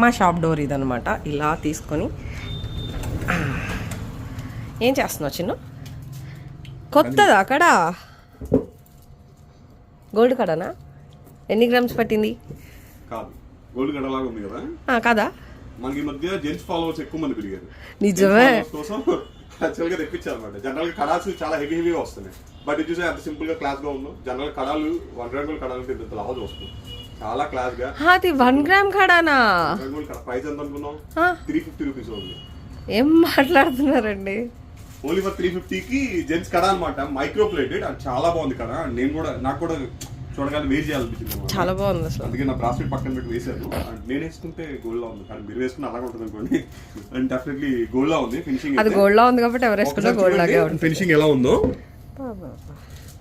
మా shop door ఇదనమాట. ఇలా తీసుకొని ఏం చేస్తున్నావు చిన్న? కొత్తదా అక్కడ గోల్డ్ కడనా? ఎన్ని గ్రామ్స్ పట్టింది? కాదు, గోల్డ్ కడలాగా ఉంది కదా. కాదా? మనకి ఈ మధ్య జెంట్స్ ఫాలోవర్స్ ఎక్కువ మంది పెరిగారు. నిజమే. కోసం యాక్చువల్గా తెప్పించారనమాట. జనరల్ గా కడాల్స్ చాలా హెవీగా వస్తున్నాయి. బట్ ఇది చూసే అంత సింపుల్ గా క్లాస్ గా ఉందో. జనరల్ కడాలు 1 గ్రామ్ గోల్డ్ కడాలు ఇంత లాభం వస్తుంది. చాలా క్లాస్ గా. అది 1 గ్రామ్ కడానా? ప్రైస్ ఎంత అనుకున్నాం? 350 రూపీస్ ఉంది. ఏం మాట్లాడుతున్నారండి? ఓన్లీ ఫర్ 350కి జెంట్స్ కడా అనమాట. మైక్రో ప్లేటెడ్ అండ్ చాలా బాగుంది కదా. నేను కూడా నాకు కూడా చూడగానే వేస్ట్ చేయాలనిపించింది. చాలా బాగుంది అసలు. అందుకే నా బ్రాస్లెట్ పక్కన పెట్టి వేసాను. నేను వేసుకుంటే గోల్డ్ లా ఉంది, కానీ మీరు వేసుకుంటే అలాగే ఉంటుంది అనుకోండి. అండ్ డెఫినెట్లీ గోల్డ్ లా ఉంది ఫినిషింగ్. అది గోల్డ్ లా ఉంది కాబట్టి ఎవరు వేసుకున్నా గోల్డ్ లాగే ఉంటుంది. ఫినిషింగ్ ఎలా ఉందో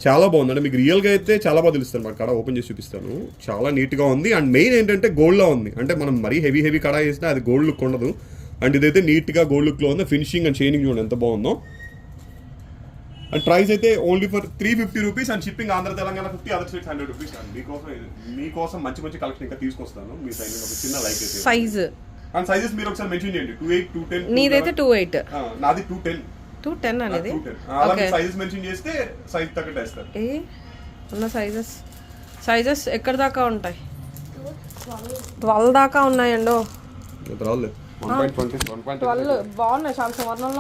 చాలా బాగుంది. అంటే మీకు రియల్ గా అయితే చాలా బాగా తెలుస్తుంది. మన కడ ఓపెన్ చేసి చూపిస్తాను. చాలా నీట్ గా ఉంది. అండ్ మెయిన్ ఏంటంటే గోల్డ్ లా ఉంది. అంటే మనం మరీ హెవీ కడ వేసినా అది గోల్డ్ లుక్ ఉండదు. అండ్ ఇదైతే నీట్ గా గోల్డ్ లుక్ లో ఉంది. ఫినిషింగ్ అండ్ షైనింగ్ చూడండి ఎంత బాగుందో. అండ్ ప్రైస్ అయితే only for 350 rupees. And shipping Andhra Telangana 50, other states 100 rupees. And మీకోసం మంచి కలెక్షన్ ఇంకా తీసుకొస్తాను. మీ సైజ్ ఒక చిన్న లైక్ అయితే సైజ్ అండ్ సైజెస్ మీరు ఒకసారి మెన్షన్ చేయండి. 28, 210. నీదైతే 28. నాది 210. 210 అనేది. అలాగే సైజెస్ మెన్షన్ చేస్తే సైజ్ తగ్గట్టు వేస్తారు. ఉన్న సైజెస్ ఎక్కడ దాకా ఉంటాయి? 12 దాకా ఉన్నాయండో. 1.20, 1.20 12 బాగున్నాయి. చాలా సువర్ణంలో